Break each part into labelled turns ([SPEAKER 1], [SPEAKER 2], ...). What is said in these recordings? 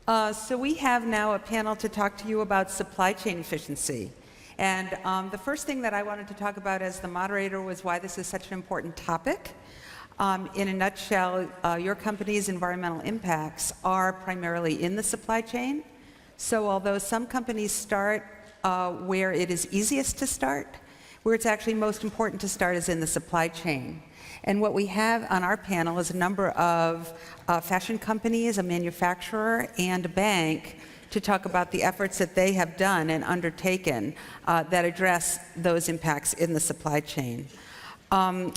[SPEAKER 1] So we have now a panel to talk to you about supply chain efficiency. And the first thing that I wanted to talk about as the moderator was why this is such an important topic. In a nutshell, your company's environmental impacts are primarily in the supply chain. So although some companies start where it is easiest to start, where it's actually most important to start is in the supply chain. And what we have on our panel is a number of fashion companies, a manufacturer, and a bank to talk about the efforts that they have done and undertaken that address those impacts in the supply chain.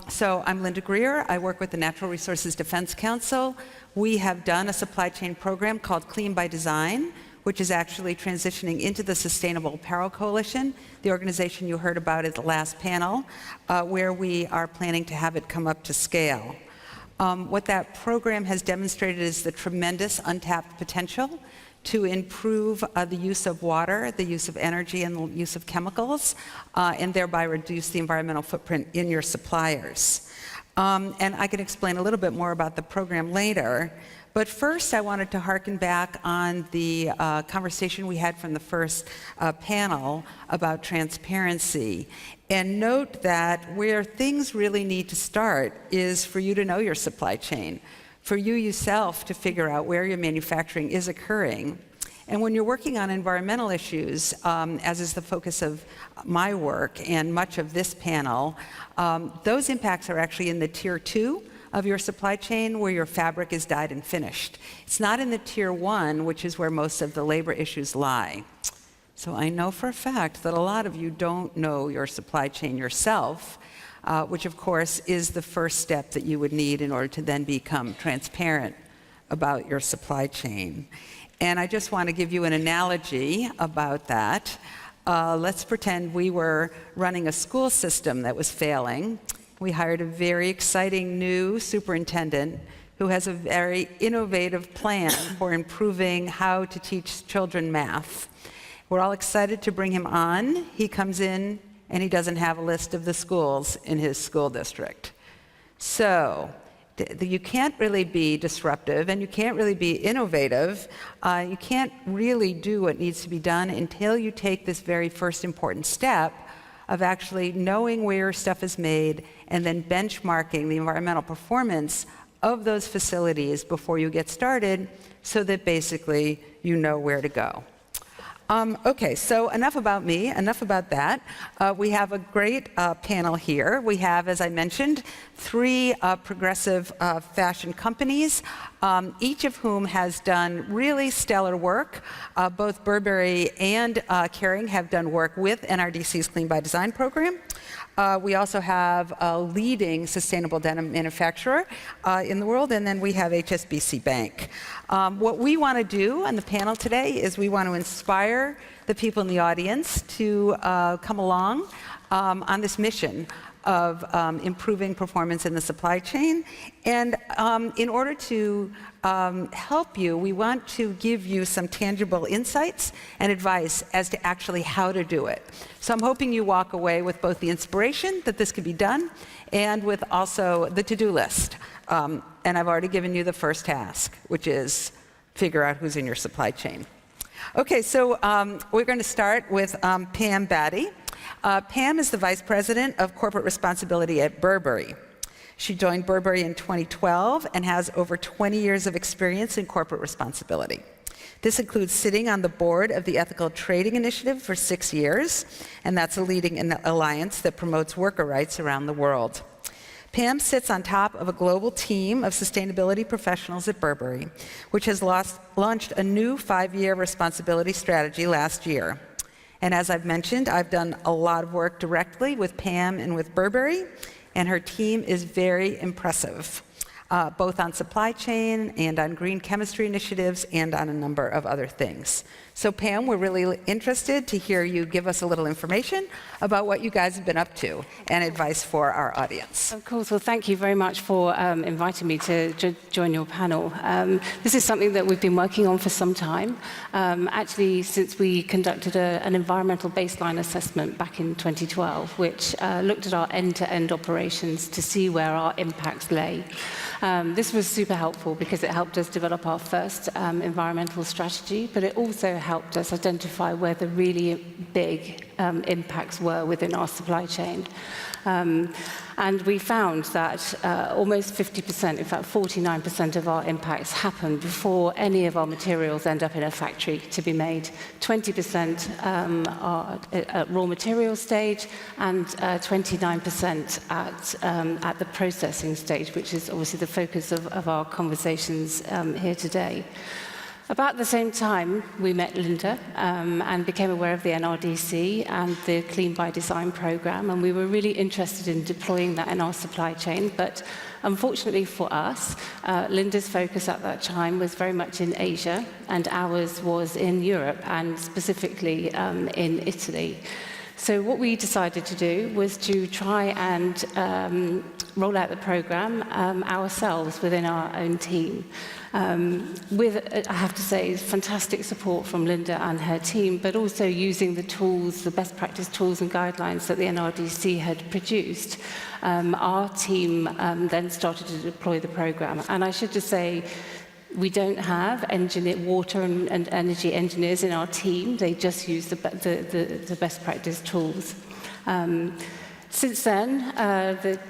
[SPEAKER 1] So I'm Linda Greer. I work with the Natural Resources Defense Council. We have done a supply chain program called Clean by Design, which is actually transitioning into the Sustainable Apparel Coalition, the organization you heard about at the last panel, where we are planning to have it come up to scale. What that program has demonstrated is the tremendous untapped potential to improve the use of water, the use of energy, and the use of chemicals, and thereby reduce the environmental footprint in your suppliers. And I can explain a little bit more about the program later. But first, I wanted to harken back on the conversation we had from the first panel about transparency. And note that where things really need to start is for you to know your supply chain, for you yourself to figure out where your manufacturing is occurring. And when you're working on environmental issues, as is the focus of my work and much of this panel, those impacts are actually in the tier 2 of your supply chain where your fabric is dyed and finished. It's not in the tier 1, which is where most of the labor issues lie. So I know for a fact that a lot of you don't know your supply chain yourself, which of course is the first step that you would need in order to then become transparent about your supply chain. And I just want to give you an analogy about that. Let's pretend we were running a school system that was failing. We hired a very exciting new superintendent who has a very innovative plan for improving how to teach children math. We're all excited to bring him on. He comes in and he doesn't have a list of the schools in his school district. So you can't really be disruptive and you can't really be innovative. You can't really do what needs to be done until you take this very first important step of actually knowing where your stuff is made and then benchmarking the environmental performance of those facilities before you get started so that basically you know where to go. Okay, so enough about me, enough about that. We have a great panel here. We have, as I mentioned, 3 progressive fashion companies, each of whom has done really stellar work. Both Burberry and Kering have done work with NRDC's Clean by Design program. We also have a leading sustainable denim manufacturer in the world, and then we have HSBC Bank. What we want to do on the panel today is we want to inspire the people in the audience to come along on this mission of improving performance in the supply chain. And in order to help you, we want to give you some tangible insights and advice as to actually how to do it. So I'm hoping you walk away with both the inspiration that this could be done and with also the to-do list. And I've already given you the first task, which is figure out who's in your supply chain. Okay, so we're going to start with Pam Batty. Pam is the Vice President of Corporate Responsibility at Burberry. She joined Burberry in 2012 and has over 20 years of experience in corporate responsibility. This includes sitting on the board of the Ethical Trading Initiative for 6 years, and that's a leading alliance that promotes worker rights around the world. Pam sits on top of a global team of sustainability professionals at Burberry, which has launched a new 5-year responsibility strategy last year. And as I've mentioned, I've done a lot of work directly with Pam and with Burberry, and her team is very impressive, both on supply chain and on green chemistry initiatives and on a number of other things. So Pam, we're really interested to hear you give us a little information about what you guys have been up to and advice for our audience.
[SPEAKER 2] Of course. Well, thank you very much for inviting me to join your panel. This is something that we've been working on for some time, actually since we conducted an environmental baseline assessment back in 2012, which looked at our end-to-end operations to see where our impacts lay. This was super helpful because it helped us develop our first environmental strategy, but it also helped us identify where the really big impacts were within our supply chain. And we found that almost 50%, in fact 49% of our impacts happen before any of our materials end up in a factory to be made. 20% are at raw material stage, and 29% at the processing stage, which is obviously the focus of our conversations here today. About the same time, we met Linda and became aware of the NRDC and the Clean by Design program, and we were really interested in deploying that in our supply chain. But unfortunately for us, Linda's focus at that time was very much in Asia, and ours was in Europe, and specifically in Italy. So what we decided to do was to try and roll out the program ourselves within our own team. With, I have to say, fantastic support from Linda and her team, but also using the tools, the best practice tools and guidelines that the NRDC had produced. Our team then started to deploy the program. And I should just say, we don't have water and energy engineers in our team. They just use the best practice tools. Since then,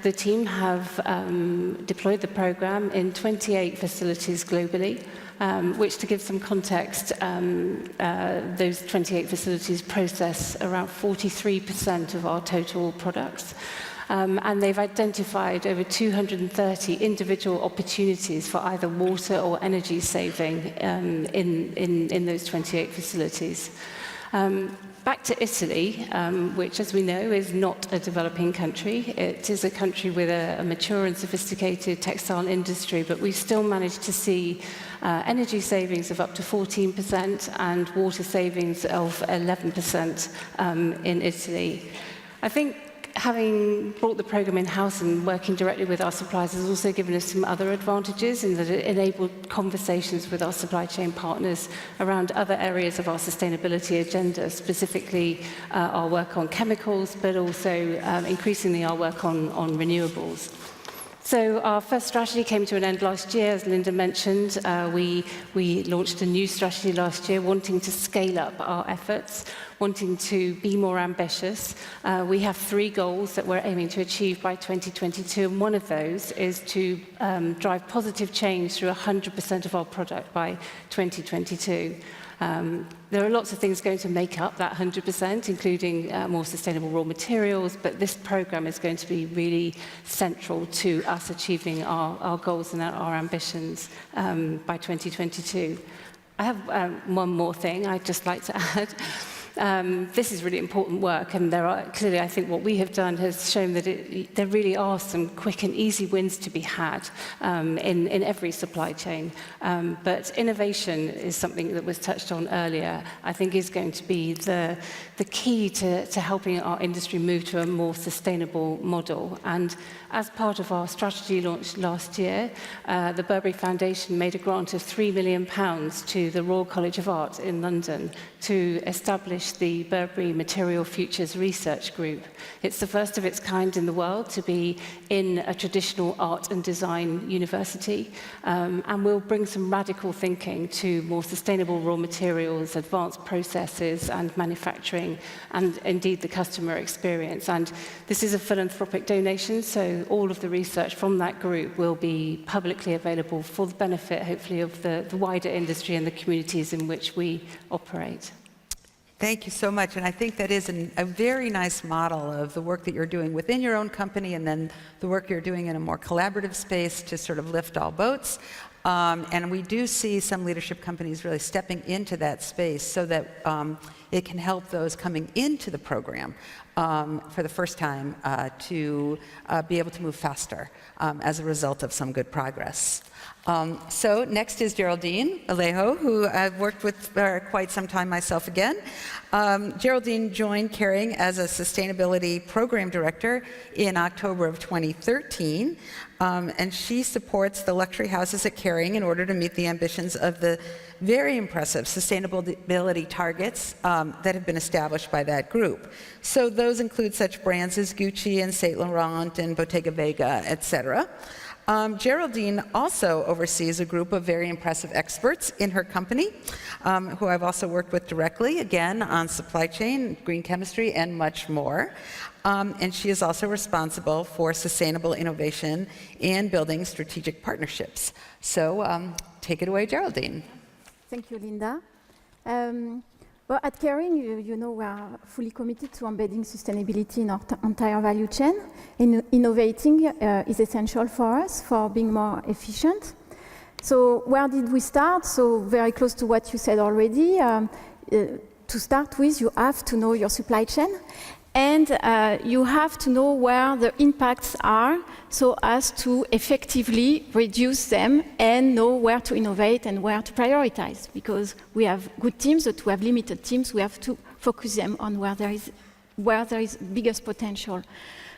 [SPEAKER 2] the team have deployed the program in 28 facilities globally, which, to give some context, those 28 facilities process around 43% of our total products. And they've identified over 230 individual opportunities for either water or energy saving in those 28 facilities. Back to Italy, which, as we know, is not a developing country. It is a country with a mature and sophisticated textile industry, but we still managed to see energy savings of up to 14% and water savings of 11% in Italy. I think having brought the program in-house and working directly with our suppliers has also given us some other advantages in that it enabled conversations with our supply chain partners around other areas of our sustainability agenda, specifically our work on chemicals, but also increasingly our work on renewables. So our first strategy came to an end last year, as Linda mentioned. We launched a new strategy last year, wanting to scale up our efforts, wanting to be more ambitious. We have 3 goals that we're aiming to achieve by 2022, and one of those is to drive positive change through 100% of our product by 2022. There are lots of things going to make up that 100%, including more sustainable raw materials, but this program is going to be really central to us achieving our goals and our ambitions by 2022. I have one more thing I'd just like to add. This is really important work, and clearly I think what we have done has shown that there really are some quick and easy wins to be had in every supply chain. But innovation is something that was touched on earlier, I think is going to be the key to helping our industry move to a more sustainable model. And as part of our strategy launch last year, the Burberry Foundation made a grant of £3 million to the Royal College of Art in London to establish the Burberry Material Futures Research Group. It's the first of its kind in the world to be in a traditional art and design university, and will bring some radical thinking to more sustainable raw materials, advanced processes and manufacturing, and indeed the customer experience. And this is a philanthropic donation, so all of the research from that group will be publicly available for the benefit, hopefully, of the wider industry and the communities in which we operate.
[SPEAKER 1] Thank you so much, and I think that is a very nice model of the work that you're doing within your own company and then the work you're doing in a more collaborative space to sort of lift all boats. And we do see some leadership companies really stepping into that space so that it can help those coming into the program for the first time to be able to move faster as a result of some good progress. So next is Géraldine Vallejo, who I've worked with for quite some time myself again. Géraldine joined Kering as a sustainability program director in October of 2013, and she supports the luxury houses at Kering in order to meet the ambitions of the very impressive sustainability targets that have been established by that group. So those include such brands as Gucci and Saint Laurent and Bottega Veneta, etc. Géraldine also oversees a group of very impressive experts in her company, who I've also worked with directly, again, on supply chain, green chemistry, and much more. And she is also responsible for sustainable innovation and building strategic partnerships. So take it away, Géraldine.
[SPEAKER 3] Thank you, Linda. Well, at Kering, you know, we are fully committed to embedding sustainability in our entire value chain. Innovating is essential for us for being more efficient. So where did we start? So very close to what you said already. To start with, you have to know your supply chain. And you have to know where the impacts are so as to effectively reduce them and know where to innovate and where to prioritize. Because we have good teams, but we have limited teams. We have to focus them on where there is biggest potential.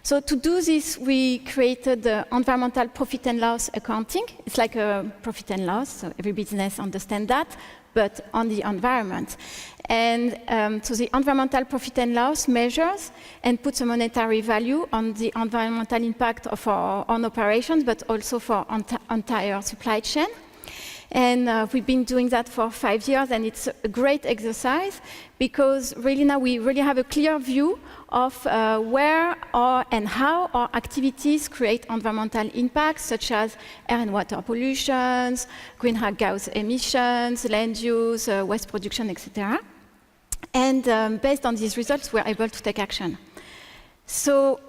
[SPEAKER 3] So to do this, we created the environmental profit and loss accounting. It's like a profit and loss, so every business understands that, but on the environment. And so the environmental profit and loss measures and puts a monetary value on the environmental impact of our own operations, but also for entire supply chain. And we've been doing that for 5 years, and it's a great exercise because really now we really have a clear view of where and how our activities create environmental impacts, such as air and water pollutions, greenhouse gas emissions, land use, waste production, etc. And based on these results, we're able to take action. So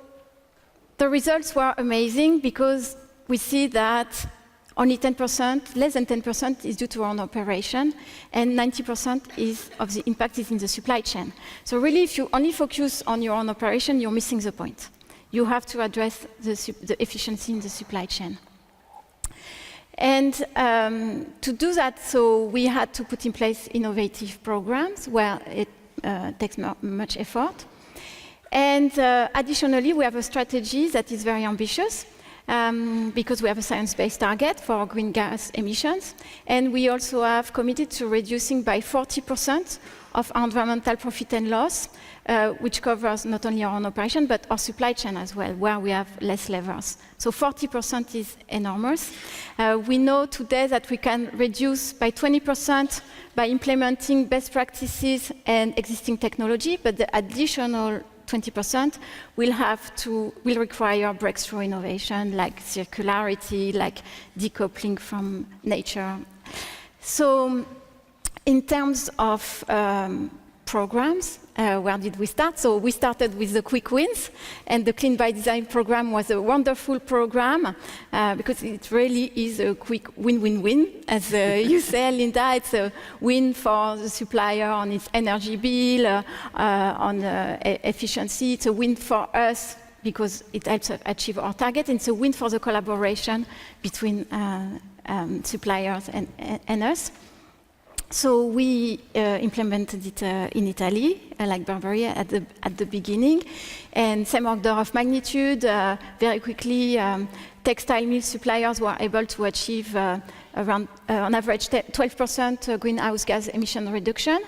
[SPEAKER 3] the results were amazing because we see that only 10%, less than 10% is due to our own operation, and 90% of the impact is in the supply chain. So really, if you only focus on your own operation, you're missing the point. You have to address the efficiency in the supply chain. And to do that, so we had to put in place innovative programs where it takes much effort. And additionally, we have a strategy that is very ambitious. Because we have a science-based target for green gas emissions. And we also have committed to reducing by 40% of our environmental profit and loss, which covers not only our own operation, but our supply chain as well, where we have less levers. So 40% is enormous. We know today that we can reduce by 20% by implementing best practices and existing technology, but the additional 20% will require breakthrough innovation like circularity, like decoupling from nature. So in terms of programs, where did we start? So we started with the quick wins, and the Clean by Design program was a wonderful program because it really is a quick win-win-win. As you say, Linda, it's a win for the supplier on its energy bill, on efficiency. It's a win for us because it helps us achieve our target, and it's a win for the collaboration between suppliers and us. So we implemented it in Italy, like Burberry at the beginning, and same order of magnitude. Very quickly, textile mill suppliers were able to achieve around, on average, 12% greenhouse gas emission reduction.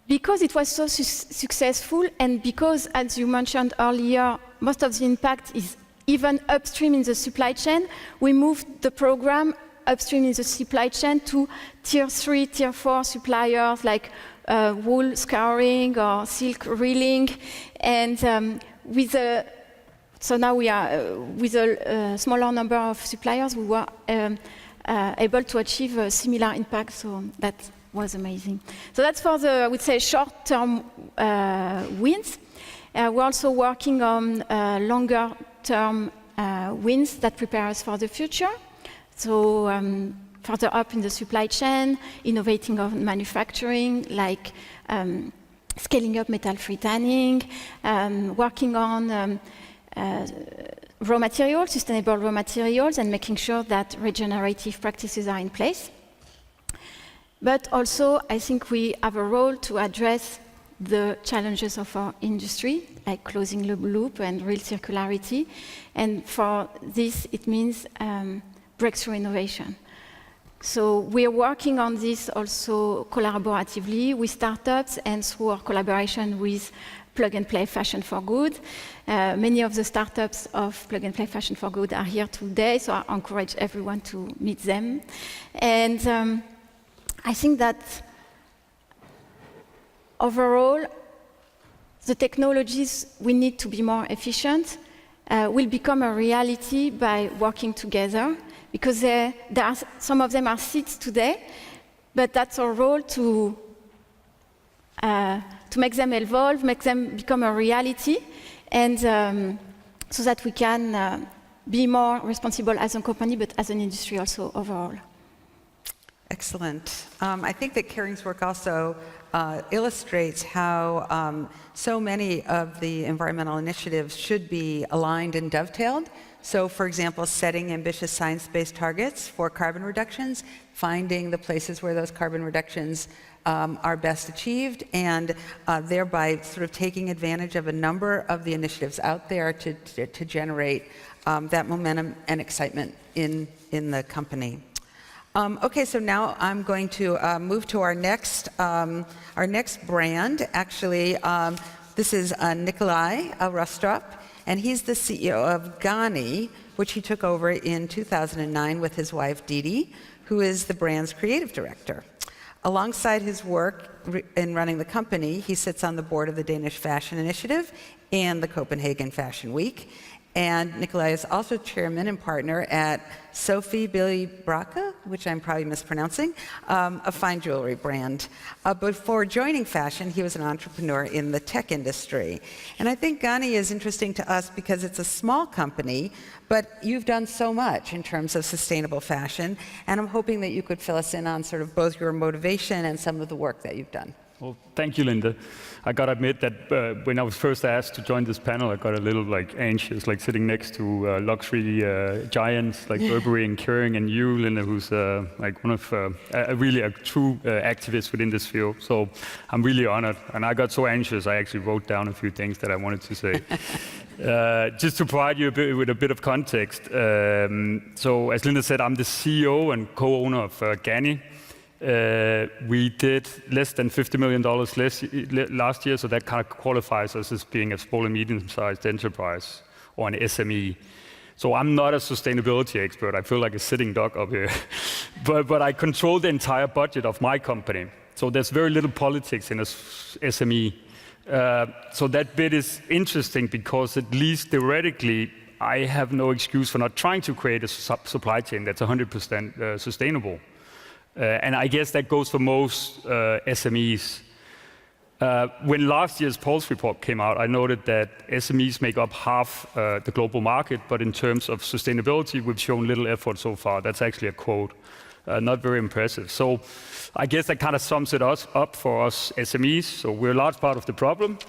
[SPEAKER 3] Because it was so successful, and because, as you mentioned earlier, most of the impact is even upstream in the supply chain, we moved the program upstream in the supply chain to tier 3, tier 4 suppliers like wool scouring or silk reeling. And so now we are, with a smaller number of suppliers, we were able to achieve a similar impact, so that was amazing. So that's for the, I would say, short-term wins. We're also working on longer-term wins that prepare us for the future. So further up in the supply chain, innovating on manufacturing, like scaling up metal-free tanning, working on raw materials, sustainable raw materials, and making sure that regenerative practices are in place. But also, I think we have a role to address the challenges of our industry, like closing the loop and real circularity. And for this, it means breakthrough innovation. So we are working on this also collaboratively with startups and through our collaboration with plug-and-play fashion for good. Many of the startups of plug-and-play fashion for good are here today, so I encourage everyone to meet them. And I think that overall, the technologies we need to be more efficient will become a reality by working together, because some of them are seeds today, but that's our role to make them evolve, make them become a reality, and so that we can be more responsible as a company, but as an industry also overall.
[SPEAKER 1] Excellent. I think that Kering's work also illustrates how so many of the environmental initiatives should be aligned and dovetailed. So, for example, setting ambitious science-based targets for carbon reductions, finding the places where those carbon reductions are best achieved, and thereby sort of taking advantage of a number of the initiatives out there to generate that momentum and excitement in the company. Okay, so now I'm going to move to our next brand. Actually, this is Nicolaj Reffstrup, and he's the CEO of Ganni, which he took over in 2009 with his wife Didi, who is the brand's creative director. Alongside his work in running the company, he sits on the board of the Danish Fashion Initiative and the Copenhagen Fashion Week. And Nicolaj is also chairman and partner at Sophie Billy Bracke, which I'm probably mispronouncing, a fine jewelry brand. Before joining fashion, he was an entrepreneur in the tech industry. And I think Ganni is interesting to us because it's a small company, but you've done so much in terms of sustainable fashion. And I'm hoping that you could fill us in on sort of both your motivation and some of the work that you've done.
[SPEAKER 4] Well, thank you, Linda. I gotta admit that when I was first asked to join this panel, I got a little anxious, sitting next to luxury giants like Burberry and Kering, and you, Linda, who's one of really a true activist within this field. So I'm really honored, and I got so anxious I actually wrote down a few things that I wanted to say. Just to provide you with a bit of context. So as Linda said, I'm the CEO and co-owner of Ganni. We did less than $50 million last year, so that kind of qualifies us as being a small and medium-sized enterprise, or an SME. So I'm not a sustainability expert. I feel like a sitting duck up here. but I control the entire budget of my company. So there's very little politics in a SME. So that bit is interesting because at least theoretically, I have no excuse for not trying to create a supply chain that's 100% sustainable. And I guess that goes for most SMEs. When last year's Pulse report came out, I noted that SMEs make up half the global market, but in terms of sustainability, we've shown little effort so far. That's actually a quote. Not very impressive. So I guess that kind of sums it up for us SMEs. So we're a large part of the problem.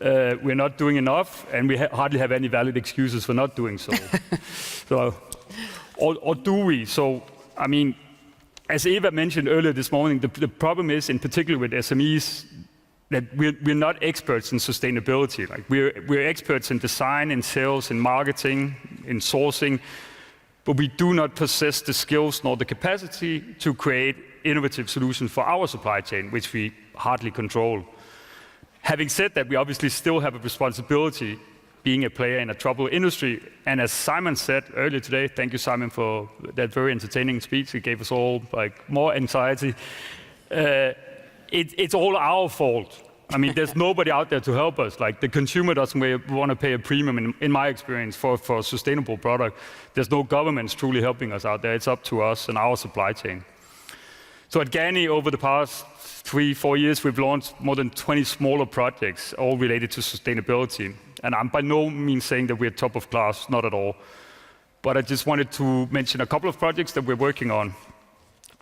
[SPEAKER 4] We're not doing enough, and we hardly have any valid excuses for not doing so. Or do we? So, I mean, as Eva mentioned earlier this morning, the problem is, in particular with SMEs, that we're not experts in sustainability. We're experts in design, in sales, in marketing, in sourcing, but we do not possess the skills nor the capacity to create innovative solutions for our supply chain, which we hardly control. Having said that, we obviously still have a responsibility being a player in a troubled industry. And as Simon said earlier today, thank you, Simon, for that very entertaining speech. It gave us all more anxiety. It's all our fault. I mean, there's nobody out there to help us. The consumer doesn't want to pay a premium, in my experience, for a sustainable product. There's no governments truly helping us out there. It's up to us and our supply chain. So at Ganni, over the past 3-4 years, we've launched more than 20 smaller projects, all related to sustainability. And I'm by no means saying that we're top of class, not at all. But I just wanted to mention a couple of projects that we're working on.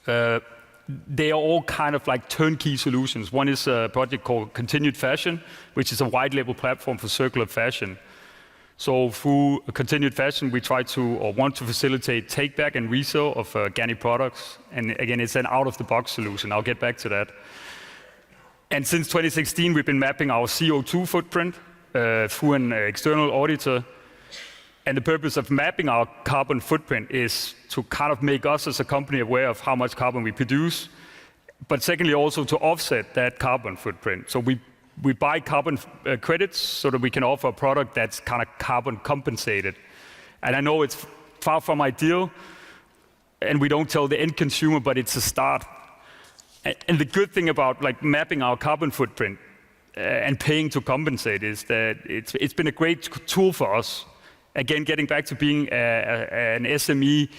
[SPEAKER 4] They are all kind of like turnkey solutions. One is a project called Continued Fashion, which is a white label platform for circular fashion. So through Continued Fashion, we try to, or want to facilitate take back and resale of Ganni products. And again, it's an out-of-the-box solution. I'll get back to that. And since 2016, we've been mapping our CO2 footprint through an external auditor. And the purpose of mapping our carbon footprint is to kind of make us as a company aware of how much carbon we produce, but secondly also to offset that carbon footprint. So we we buy carbon credits so that we can offer a product that's kind of carbon compensated. And I know it's far from ideal, and we don't tell the end consumer, but it's a start. And the good thing about like mapping our carbon footprint and paying to compensate is that it's been a great tool for us. Again, getting back to being an SME,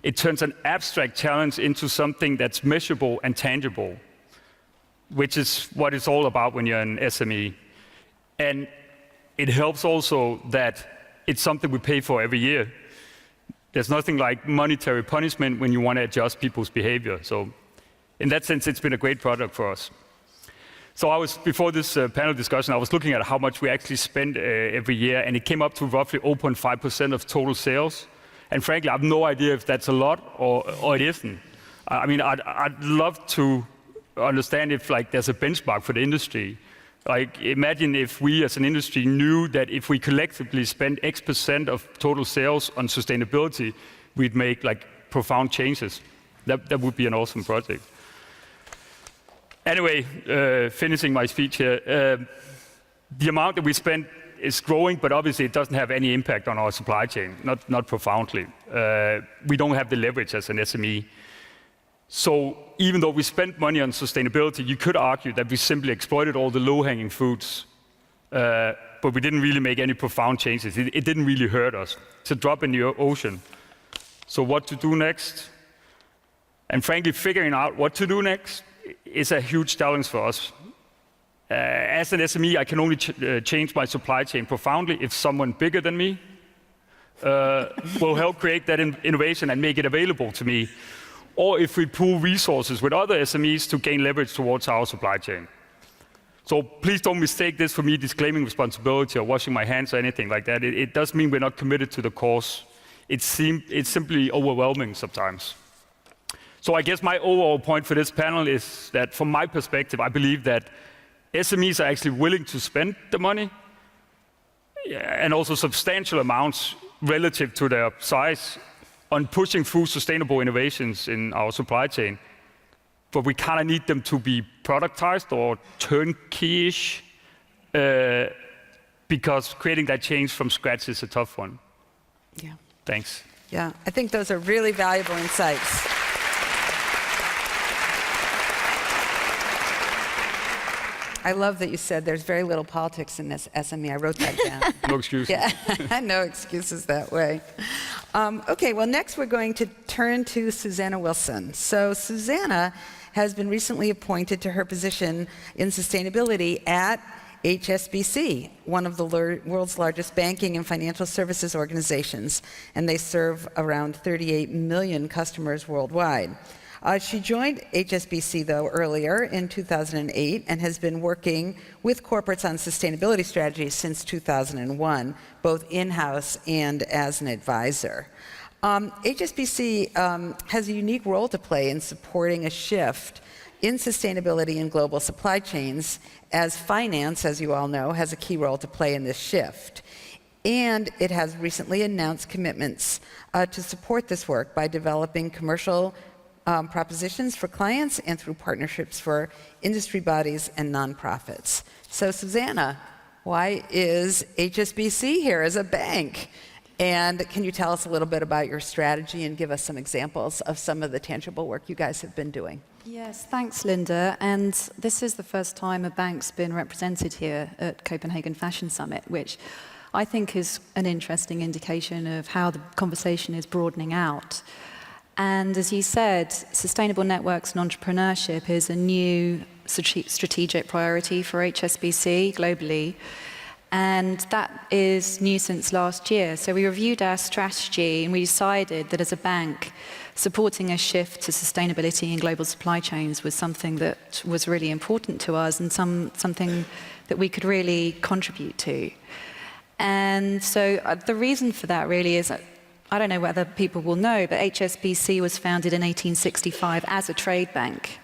[SPEAKER 4] it turns an abstract challenge into something that's measurable and tangible, which is what it's all about when you're an SME. And it helps also that it's something we pay for every year. There's nothing like monetary punishment when you want to adjust people's behavior. So in that sense, it's been a great product for us. So before this panel discussion, I was looking at how much we actually spend every year, and it came up to roughly 0.5% of total sales. And frankly, I have no idea if that's a lot or it isn't. I mean, I'd love to understand if like there's a benchmark for the industry. Like, imagine if we as an industry knew that if we collectively spend X% of total sales on sustainability, we'd make like profound changes. That would be an awesome project. Anyway, finishing my speech here, the amount that we spend is growing, but obviously it doesn't have any impact on our supply chain, not profoundly. We don't have the leverage as an SME. So even though we spent money on sustainability, you could argue that we simply exploited all the low-hanging fruits, but we didn't really make any profound changes. It didn't really hurt us. It's a drop in the ocean. So what to do next? And frankly, figuring out what to do next is a huge challenge for us. As an SME, I can only change my supply chain profoundly if someone bigger than me will help create that innovation and make it available to me, or if we pool resources with other SMEs to gain leverage towards our supply chain. So please don't mistake this for me disclaiming responsibility or washing my hands or anything like that. It does mean we're not committed to the cause. It's simply overwhelming sometimes. So I guess my overall point for this panel is that from my perspective, I believe that SMEs are actually willing to spend the money, and also substantial amounts relative to their size, on pushing through sustainable innovations in our supply chain. But we kind of need them to be productized or turnkey-ish, because creating that change from scratch is a tough one.
[SPEAKER 1] Yeah.
[SPEAKER 4] Thanks.
[SPEAKER 1] Yeah, I think those are really valuable insights. I love that you said there's very little politics in this SME. I wrote that down.
[SPEAKER 4] No excuses.
[SPEAKER 1] Yeah, no excuses that way. Okay, well, next we're going to turn to Susanna Wilson. So Susanna has been recently appointed to her position in sustainability at HSBC, one of the world's largest banking and financial services organizations, and they serve around 38 million customers worldwide. She joined HSBC, though, earlier in 2008 and has been working with corporates on sustainability strategies since 2001, both in-house and as an advisor. HSBC has a unique role to play in supporting a shift in sustainability in global supply chains, as finance, as you all know, has a key role to play in this shift. And it has recently announced commitments to support this work by developing commercial propositions for clients and through partnerships for industry bodies and nonprofits. So Susanna, why is HSBC here as a bank? And can you tell us a little bit about your strategy and give us some examples of some of the tangible work you guys have been doing?
[SPEAKER 5] Yes, thanks, Linda. And this is the first time a bank's been represented here at Copenhagen Fashion Summit, which I think is an interesting indication of how the conversation is broadening out. And as you said, sustainable networks and entrepreneurship is a new strategic priority for HSBC globally. And that is new since last year. So we reviewed our strategy and we decided that as a bank, supporting a shift to sustainability in global supply chains was something that was really important to us and something that we could really contribute to. And so the reason for that really is, I don't know whether people will know, but HSBC was founded in 1865 as a trade bank.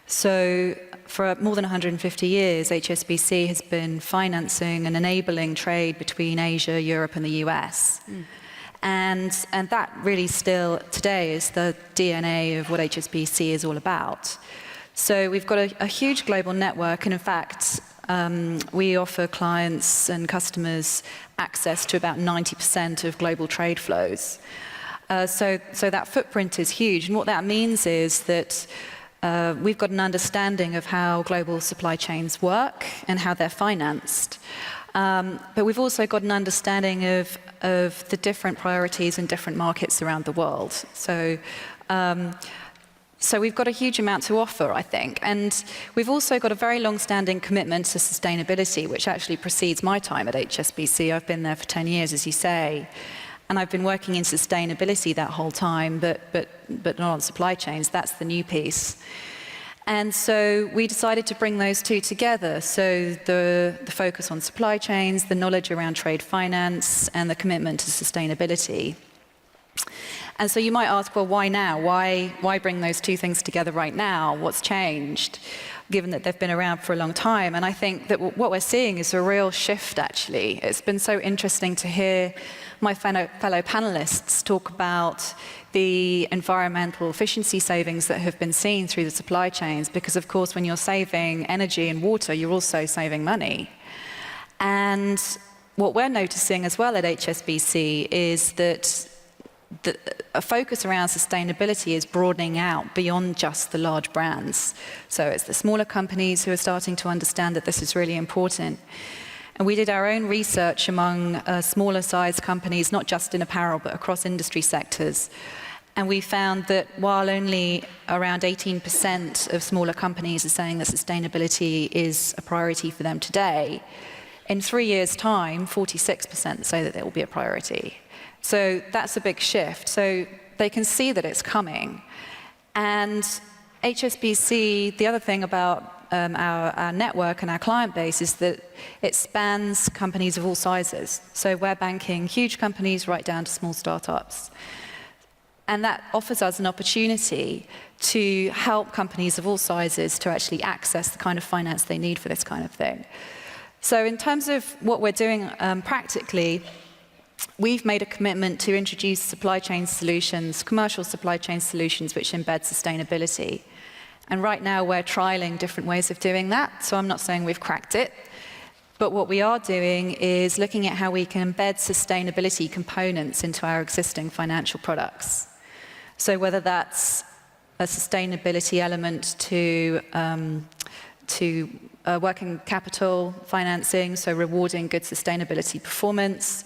[SPEAKER 5] So for more than 150 years, HSBC has been financing and enabling trade between Asia, Europe, and the US. And that really still today is the DNA of what HSBC is all about. So we've got a huge global network, and in fact, we offer clients and customers access to about 90% of global trade flows. So that footprint is huge. And what that means is that we've got an understanding of how global supply chains work and how they're financed. But we've also got an understanding of the different priorities in different markets around the world. So we've got a huge amount to offer, I think. And we've also got a very long-standing commitment to sustainability, which actually precedes my time at HSBC. I've been there for 10 years, as you say. And I've been working in sustainability that whole time, but not on supply chains. That's the new piece. And so we decided to bring those two together. So the focus on supply chains, the knowledge around trade finance, and the commitment to sustainability. And so you might ask, well, why now? Why bring those two things together right now? What's changed, given that they've been around for a long time? And I think that what we're seeing is a real shift, actually. It's been so interesting to hear my fellow panelists talk about the environmental efficiency savings that have been seen through the supply chains, because, of course, when you're saving energy and water, you're also saving money. And what we're noticing as well at HSBC is that a focus around sustainability is broadening out beyond just the large brands. So it's the smaller companies who are starting to understand that this is really important. And we did our own research among smaller sized companies, not just in apparel, but across industry sectors. And we found that while only around 18% of smaller companies are saying that sustainability is a priority for them today, in 3 years' time, 46% say that it will be a priority. So that's a big shift. So they can see that it's coming. And HSBC, the other thing about our network and our client base is that it spans companies of all sizes. So we're banking huge companies right down to small startups. And that offers us an opportunity to help companies of all sizes to actually access the kind of finance they need for this kind of thing. So in terms of what we're doing practically, we've made a commitment to introduce supply chain solutions, commercial supply chain solutions, which embed sustainability. And right now we're trialing different ways of doing that. So I'm not saying we've cracked it. But what we are doing is looking at how we can embed sustainability components into our existing financial products. So whether that's a sustainability element to working capital financing, so rewarding good sustainability performance,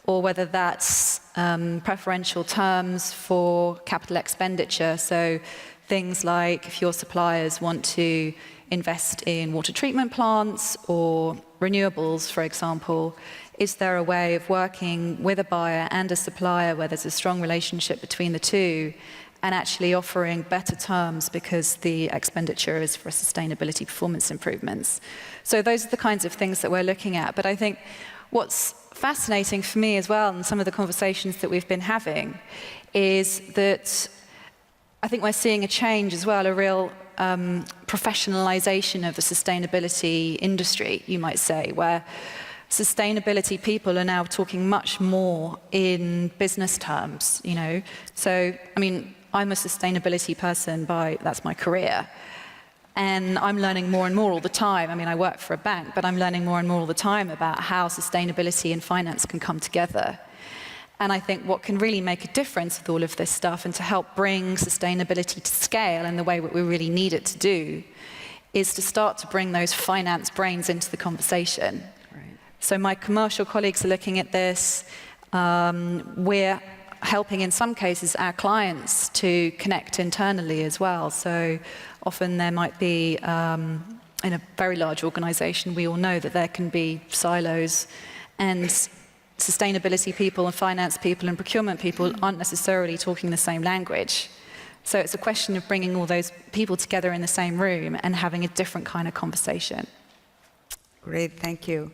[SPEAKER 5] or whether that's preferential terms for capital expenditure. So things like if your suppliers want to invest in water treatment plants or renewables, for example, is there a way of working with a buyer and a supplier where there's a strong relationship between the two and actually offering better terms because the expenditure is for sustainability performance improvements? So those are the kinds of things that we're looking at. But I think what's fascinating for me as well, and some of the conversations that we've been having, is that I think we're seeing a change as well, a real professionalization of the sustainability industry, you might say, where sustainability people are now talking much more in business terms, you know. So, I mean, I'm a sustainability person that's my career. And I'm learning more and more all the time. I mean, I work for a bank, but I'm learning more and more all the time about how sustainability and finance can come together. And I think what can really make a difference with all of this stuff and to help bring sustainability to scale in the way that we really need it to do is to start to bring those finance brains into the conversation. Right. So my commercial colleagues are looking at this. We're helping, in some cases, our clients to connect internally as well. So often there might be, in a very large organization, we all know that there can be silos, and sustainability people and finance people and procurement people aren't necessarily talking the same language. So it's a question of bringing all those people together in the same room and having a different kind of conversation.
[SPEAKER 1] Great, thank you.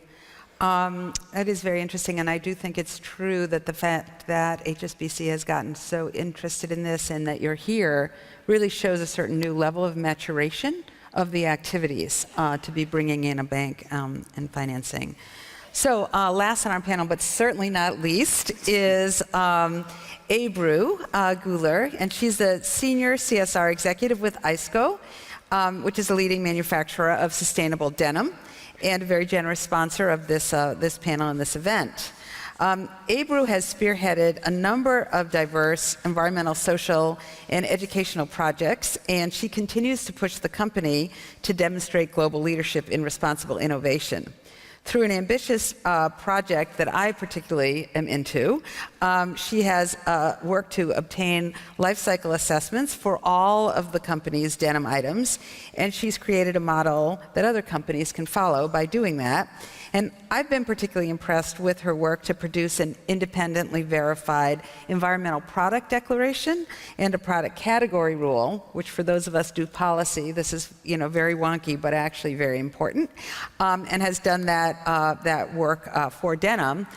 [SPEAKER 1] That is very interesting, and I do think it's true that the fact that HSBC has gotten so interested in this and that you're here really shows a certain new level of maturation of the activities to be bringing in a bank and financing. So last on our panel, but certainly not least, is Ebru Guler, and she's the Senior CSR Executive with ISKO, which is a leading manufacturer of sustainable denim. and a very generous sponsor of this panel and this event. Ebru has spearheaded a number of diverse environmental, social, and educational projects, and she continues to push the company to demonstrate global leadership in responsible innovation. Through an ambitious project that I particularly am into, she has worked to obtain life cycle assessments for all of the company's denim items, and she's created a model that other companies can follow by doing that. And I've been particularly impressed with her work to produce an independently verified environmental product declaration and a product category rule, which for those of us do policy, this is very wonky, but actually very important, and has done that work for denim.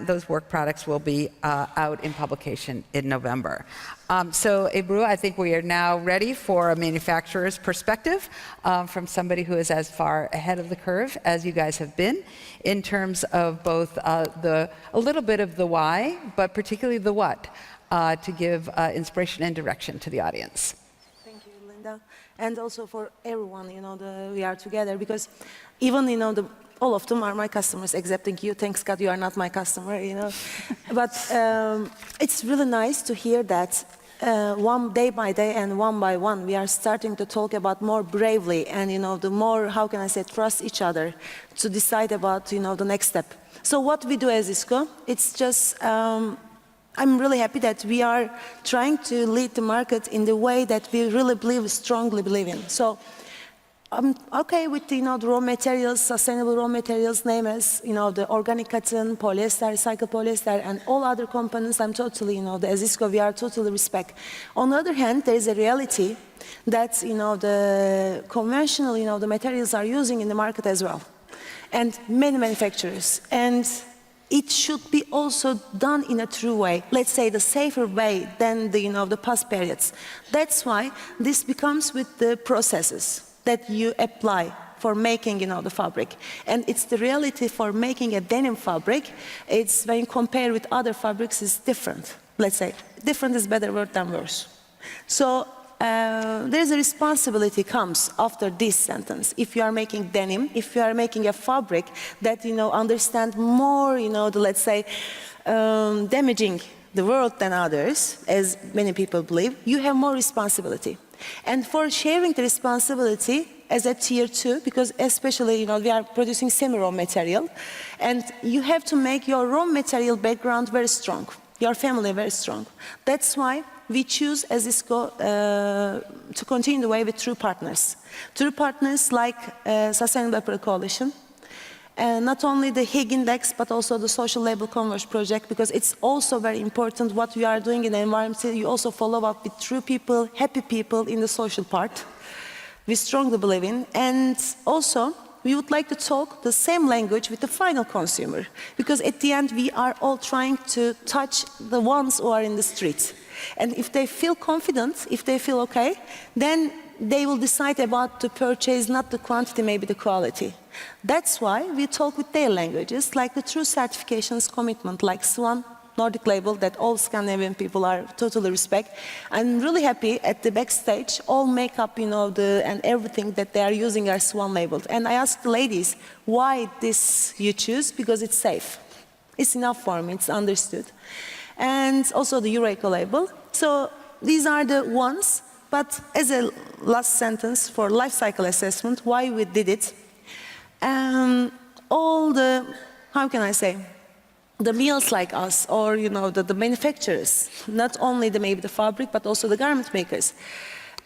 [SPEAKER 1] Those work products will be out in publication in November. So, Ebru, I think we are now ready for a manufacturer's perspective from somebody who is as far ahead of the curve as you guys have been in terms of both a little bit of the why, but particularly the what, to give inspiration and direction to the audience.
[SPEAKER 6] Thank you, Linda. And also for everyone, we are together because even, all of them are my customers, excepting you. Thanks God you are not my customer, But it's really nice to hear that one day by day and one by one, we are starting to talk about more bravely and, the more, how can I say, trust each other to decide about, the next step. So what we do as ISKO, it's just, I'm really happy that we are trying to lead the market in the way that we really strongly believe in. So I'm okay with the raw materials, sustainable raw materials, name as the organic cotton, polyester, recycled polyester, and all other components. I'm totally, as ISKO, we are totally respect. On the other hand, there is a reality that the conventional, the materials are using in the market as well, and many manufacturers, and it should be also done in a true way. Let's say the safer way than the past periods. That's why this becomes with the processes that you apply for making, the fabric. And it's the reality for making a denim fabric. It's when you compare with other fabrics, it's different. Let's say, different is better word than worse. So there's a responsibility comes after this sentence. If you are making denim, if you are making a fabric that, understand more, let's say, damaging the world than others, as many people believe, you have more responsibility. And for sharing the responsibility as a tier 2, because especially, we are producing semi-raw material, and you have to make your raw material background very strong, your family very strong. That's why we choose as ISKO to continue the way with true partners. True partners like Sustainable Apparel Coalition, and not only the HIG Index, but also the Social Label Converge project, because it's also very important what we are doing in the environment. You also follow up with true people, happy people in the social part. We strongly believe in. And also, we would like to talk the same language with the final consumer, because at the end, we are all trying to touch the ones who are in the streets. And if they feel confident, if they feel okay, then they will decide about to purchase not the quantity, maybe the quality. That's why we talk with their languages, like the true certifications commitment, like SWAN, Nordic label, that all Scandinavian people are totally respect. I'm really happy at the backstage, all makeup, and everything that they are using are SWAN labeled. And I asked the ladies, why this you choose? Because it's safe. It's enough for me, it's understood. And also the Eureka label. So these are the ones, but as a last sentence for life cycle assessment, why we did it, all the, how can I say, the mills like us, or the manufacturers, not only maybe the fabric, but also the garment makers,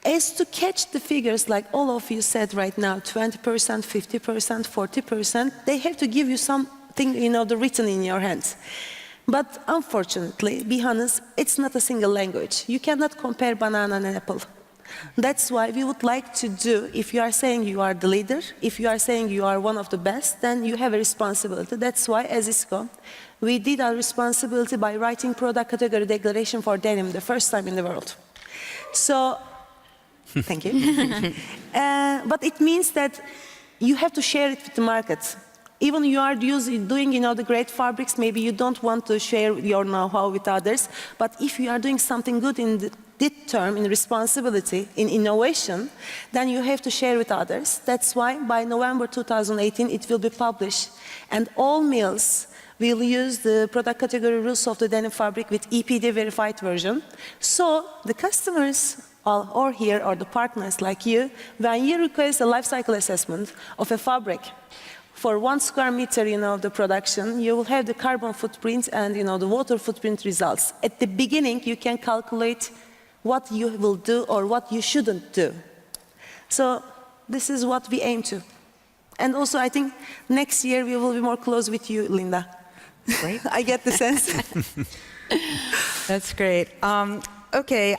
[SPEAKER 6] is to catch the figures like all of you said right now, 20%, 50%, 40%, they have to give you something, the written in your hands. But unfortunately, be honest, it's not a single language. You cannot compare banana and apple. That's why we would like to do, if you are saying you are the leader, if you are saying you are one of the best, then you have a responsibility. That's why, as ISKO, we did our responsibility by writing product category declaration for denim, the first time in the world. So, thank you. But it means that you have to share it with the market. Even you are doing, the great fabrics, maybe you don't want to share your know-how with others, but if you are doing something good in this term, in responsibility, in innovation, then you have to share with others. That's why by November 2018 it will be published, and all mills will use the product category rules of the denim fabric with EPD verified version. So the customers or here or the partners like you, when you request a life cycle assessment of a fabric for 1 square meter, of the production, you will have the carbon footprint and, the water footprint results. At the beginning, you can calculate what you will do or what you shouldn't do. So this is what we aim to. And also, I think next year we will be more close with you, Linda.
[SPEAKER 1] Great.
[SPEAKER 6] I get the sense.
[SPEAKER 1] That's great. Okay,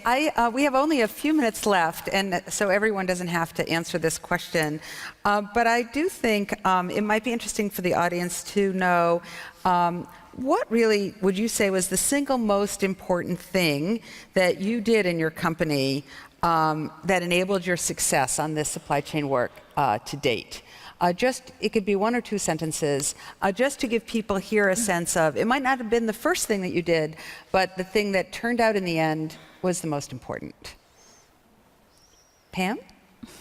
[SPEAKER 1] we have only a few minutes left, and so everyone doesn't have to answer this question. But I do think it might be interesting for the audience to know what really would you say was the single most important thing that you did in your company that enabled your success on this supply chain work to date? It could be 1 or 2 sentences, just to give people here a sense of, it might not have been the first thing that you did, but the thing that turned out in the end was the most important. Pam,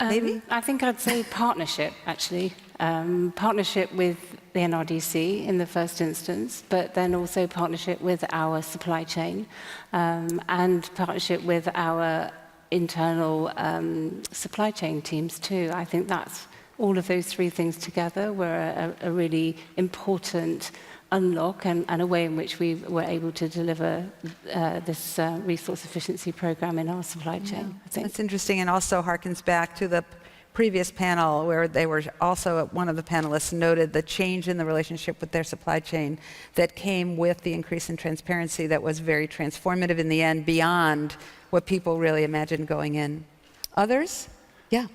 [SPEAKER 1] maybe?
[SPEAKER 2] I think I'd say partnership, actually. Partnership with the NRDC in the first instance, but then also partnership with our supply chain and partnership with our internal supply chain teams too. I think that's all of those 3 things together were a really important unlock and a way in which we were able to deliver this resource efficiency program in our supply chain. I think.
[SPEAKER 1] That's interesting, and also harkens back to the previous panel where they were also, one of the panelists noted the change in the relationship with their supply chain that came with the increase in transparency that was very transformative in the end, beyond what people really imagined going in. Others? Yeah.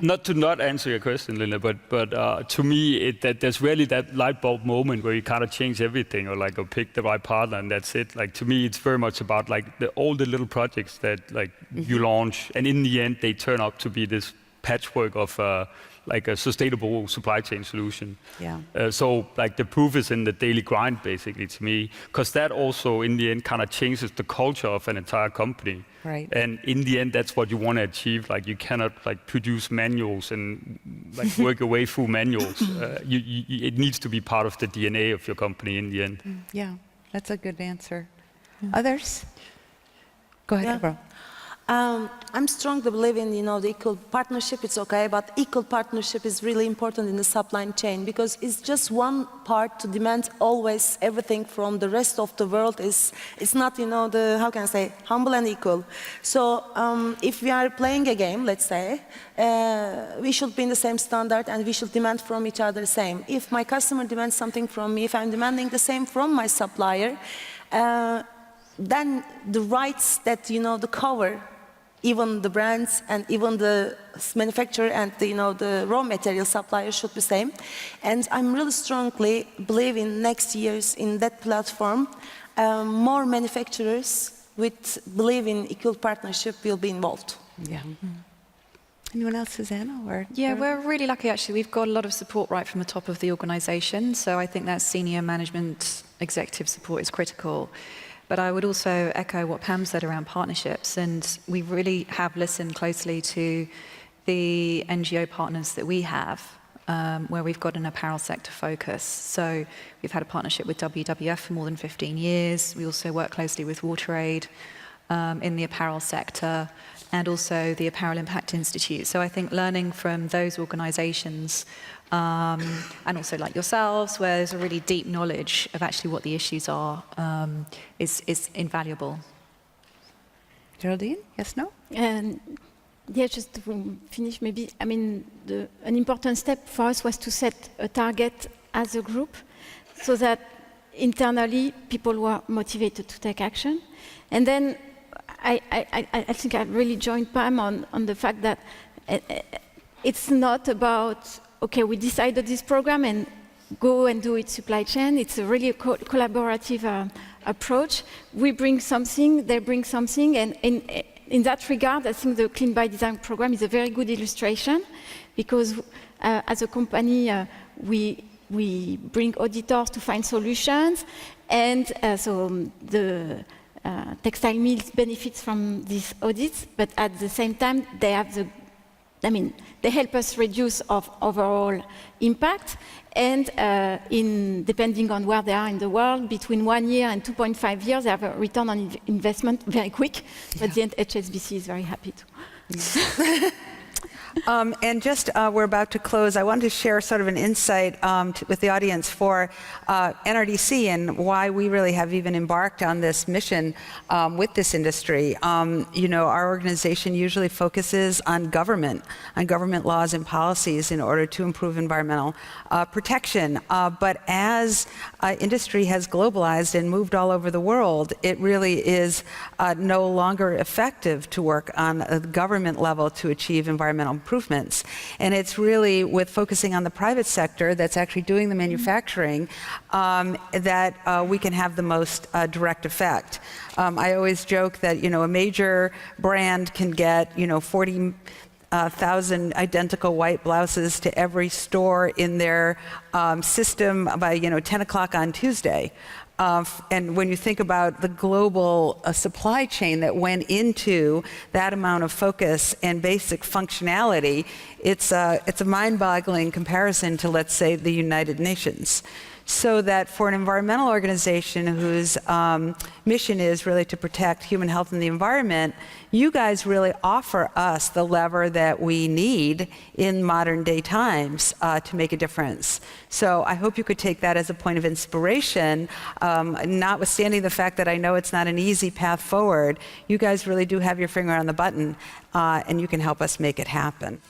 [SPEAKER 4] Not to not answer your question, Linda, but to me, there's really that light bulb moment where you kind of change everything, or pick the right partner, and that's it. To me, it's very much about all the little projects that you launch, and in the end, they turn out to be this patchwork of a sustainable supply chain solution.
[SPEAKER 1] Yeah.
[SPEAKER 4] So the proof is in the daily grind, basically, to me, because that also, in the end, kind of changes the culture of an entire company.
[SPEAKER 1] Right.
[SPEAKER 4] And in the end, that's what you want to achieve. You cannot produce manuals and work your way through manuals. It needs to be part of the DNA of your company in the end.
[SPEAKER 1] Yeah, that's a good answer. Others? Go ahead, Ebru.
[SPEAKER 6] I'm strongly believing, the equal partnership, it's okay, but equal partnership is really important in the supply chain, because it's just one part to demand always everything from the rest of the world. It's not, how can I say, humble and equal. So if we are playing a game, let's say, we should be in the same standard and we should demand from each other the same. If my customer demands something from me, if I'm demanding the same from my supplier, then the rights that, the cover, even the brands and even the manufacturer and the raw material supplier should be same. And I'm really strongly believing next years in that platform, more manufacturers with believe in equal partnership will be involved.
[SPEAKER 1] Yeah. Anyone else, Susanna?
[SPEAKER 5] Yeah, we're really lucky actually. We've got a lot of support right from the top of the organisation. So I think that senior management executive support is critical. But I would also echo what Pam said around partnerships, and we really have listened closely to the NGO partners that we have, where we've got an apparel sector focus. So we've had a partnership with WWF for more than 15 years. We also work closely with WaterAid in the apparel sector, and also the Apparel Impact Institute. So I think learning from those organisations, and also like yourselves, where there's a really deep knowledge of actually what the issues are, is invaluable.
[SPEAKER 1] Geraldine, yes, no?
[SPEAKER 3] And yeah, just to finish, maybe, I mean, an important step for us was to set a target as a group so that internally people were motivated to take action. And then I think I really joined Pam on the fact that it's not about, okay, we decided this program and go and do it supply chain. It's a really collaborative approach. We bring something, they bring something, and in that regard, I think the Clean by Design program is a very good illustration, because as a company, we bring auditors to find solutions, and so the textile mills benefits from these audits, but at the same time, they have they help us reduce of overall impact, and depending on where they are in the world, between 1 year and 2.5 years, they have a return on investment very quick, but the HSBC is very happy too.
[SPEAKER 1] And just, we're about to close. I wanted to share sort of an insight with the audience for NRDC and why we really have even embarked on this mission with this industry. Our organization usually focuses on government laws and policies in order to improve environmental protection. But as industry has globalized and moved all over the world, it really is no longer effective to work on a government level to achieve environmental improvements. And it's really with focusing on the private sector that's actually doing the manufacturing that we can have the most direct effect. I always joke that, a major brand can get, 40,000 identical white blouses to every store in their system by, 10 o'clock on Tuesday. And when you think about the global supply chain that went into that amount of focus and basic functionality, it's a mind-boggling comparison to, let's say, the United Nations. So that for an environmental organization whose mission is really to protect human health and the environment, you guys really offer us the lever that we need in modern day times to make a difference. So I hope you could take that as a point of inspiration, notwithstanding the fact that I know it's not an easy path forward. You guys really do have your finger on the button, and you can help us make it happen.